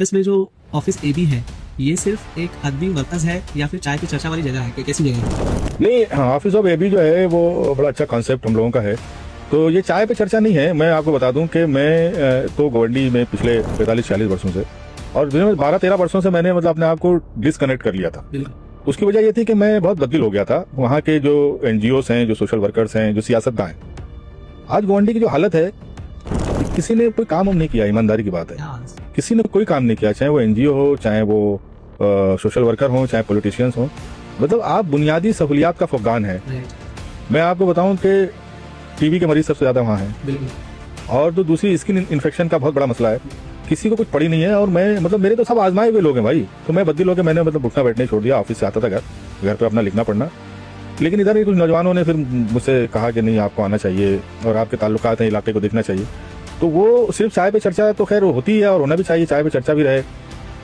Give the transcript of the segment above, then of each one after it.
इसमें जो office AB है ये सिर्फ एक आदमी मरकज है या फिर चाय पे चर्चा वाली जगह है कि कैसी जगह है? नहीं, ऑफिस ऑफ एबी जो है वो बड़ा अच्छा कॉन्सेप्ट हम लोगों का है। तो ये चाय पे चर्चा नहीं है। मैं आपको बता दूं कि मैं तो गवर्नमेंट में पिछले 45-46 वर्षों से और 12-13 वर्षों से मैंने मतलब अपने आप को डिसकनेक्ट कर लिया था। उसकी वजह ये थी कि मैं बहुत बददिल हो गया था। वहाँ के जो एनजीओस हैं, जो सोशल वर्कर्स हैं, जो सियासतदां हैं, आज गवर्नमेंट की जो हालत है, किसी ने कोई काम नहीं किया। ईमानदारी की बात है, किसी ने कोई काम नहीं किया, चाहे वो एनजीओ हो, चाहे वो सोशल वर्कर हो, चाहे पॉलिटिशियंस हो। मतलब आप बुनियादी सहूलियात का फुकदान है। मैं आपको बताऊं कि टीबी के मरीज सबसे ज्यादा वहाँ हैं, और तो दूसरी स्किन इन्फेक्शन का बहुत बड़ा मसला है। किसी को कुछ पड़ी नहीं है, और मैं मतलब मेरे तो सब आजमाए हुए लोग हैं भाई। तो मैं बददिल होकर मैंने मतलब उठना बैठने छोड़ दिया। ऑफिस से आता था घर पे अपना लिखना पढ़ना। लेकिन इधर कुछ नौजवानों ने फिर मुझसे कहा कि नहीं, आपको आना चाहिए और आपके ताल्लुकात हैं, इलाके को देखना चाहिए। तो वो सिर्फ चाय पे चर्चा तो खैर होती है और होना भी चाहिए, चाय पे चर्चा भी रहे,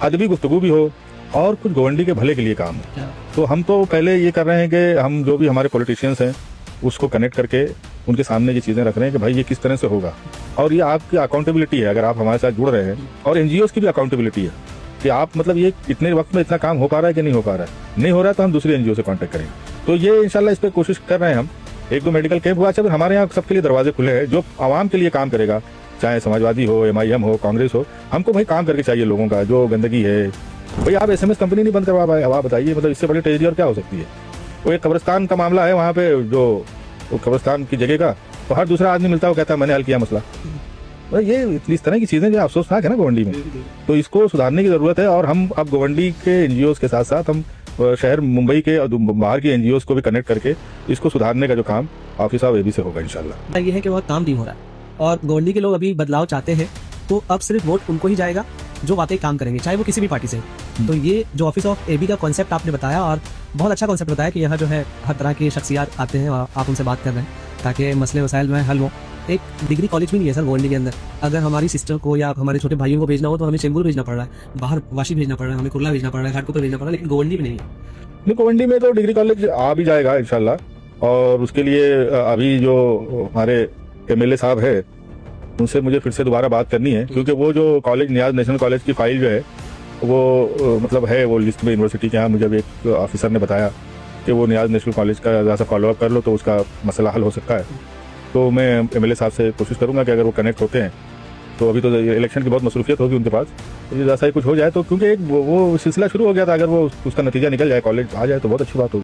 अदबी गुफ्तगू भी हो और कुछ गवर्नमेंट के भले के लिए काम हो। तो हम तो पहले ये कर रहे हैं कि हम जो भी हमारे पॉलिटिशियंस हैं उसको कनेक्ट करके उनके सामने ये चीजें रख रहे हैं कि भाई ये किस तरह से होगा। और ये आपकी अकाउंटेबिलिटी है, अगर आप हमारे साथ जुड़ रहे हैं, और एनजीओ की भी अकाउंटेबिलिटी है कि आप मतलब ये इतने वक्त में इतना काम हो पा रहा है कि नहीं हो पा रहा है। नहीं हो रहा है तो हम दूसरे एनजीओ से कॉन्टेक्ट करेंगे। तो ये इंशाल्लाह इस पर कोशिश कर रहे हैं हम। 1-2 मेडिकल कैंप हुआ। अच्छा, हमारे यहाँ सबके लिए दरवाजे खुले हैं। जो आवाम के लिए काम करेगा, चाहे समाजवादी हो, MIM हो, कांग्रेस हो, हमको भाई काम करके चाहिए लोगों का। जो गंदगी है भाई, आप SMS कंपनी नहीं बंद करवा पाए, अब आप बताइए मतलब इससे बड़ी ट्रेजेडी और क्या हो सकती है। वो एक कब्रिस्तान का मामला है वहाँ पे, जो कब्रिस्तान की जगह का, तो हर दूसरा आदमी मिलता है वो कहता है मैंने हल किया मसला। तो ये इस तरह की चीजें जो अफसोसनाक है ना गवर्नमेंट में, तो इसको सुधारने की जरूरत है। और हम अब गवर्नमेंट के एनजीओ के साथ साथ हम शहर मुंबई के और बाहर के एनजीओ को भी कनेक्ट करके इसको सुधारने का जो काम ऑफिस ऑफ एबी से होगा इंशाल्लाह। ये है कि बहुत काम नहीं हो रहा है और गवर्नमेंट के लोग अभी बदलाव चाहते हैं, तो अब सिर्फ वोट उनको ही जाएगा जो वाकई काम करेंगे, चाहे वो किसी भी पार्टी से। तो ये जो ऑफिस ऑफ एबी का कॉन्सेप्ट आपने बताया, और बहुत अच्छा कॉन्सेप्ट बताया कि यहाँ जो है हर तरह के शख्सियात आते हैं और आप उनसे बात कर रहे हैं ताकि मसले वसाइल में हल हो। एक डिग्री कॉलेज भी नहीं है सर गवर्नमेंट के अंदर। अगर हमारी सिस्टर को या हमारे छोटे भाइयों को भेजना हो तो हमें चेंबूर भेजना पड़ रहा है, बाहर वाशी भेजना पड़ रहा है, हमें कुर्ला भेजना पड़ रहा है, घाटकोपर भेजना पड़ रहा है, लेकिन गवर्नमेंट भी नहीं है। गवर्नमेंट में तो डिग्री कॉलेज आ भी जाएगा इंशाल्लाह। और उसके लिए अभी जो हमारे MLA साहब है उनसे मुझे फिर से दोबारा बात करनी है, क्योंकि वो जो कॉलेज नियाज नेशनल कॉलेज की फाइल जो है वो मतलब है वो लिस्ट में यूनिवर्सिटी के यहाँ। मुझे अभी एक ऑफिसर ने बताया कि वो नियाज नेशनल कॉलेज का ज़रा सा फॉलोअप कर लो तो उसका मसला हल हो सकता है। तो मैं MLA साहब से कोशिश करूंगा कि अगर वो कनेक्ट होते हैं तो अभी तो इलेक्शन की बहुत मसरूफियत होगी उनके पास, तो जैसा ही कुछ हो जाए तो, क्योंकि एक वो सिलसिला शुरू हो गया था, अगर वो उसका नतीजा निकल जाए, कॉलेज आ जाए तो बहुत अच्छी बात होगी।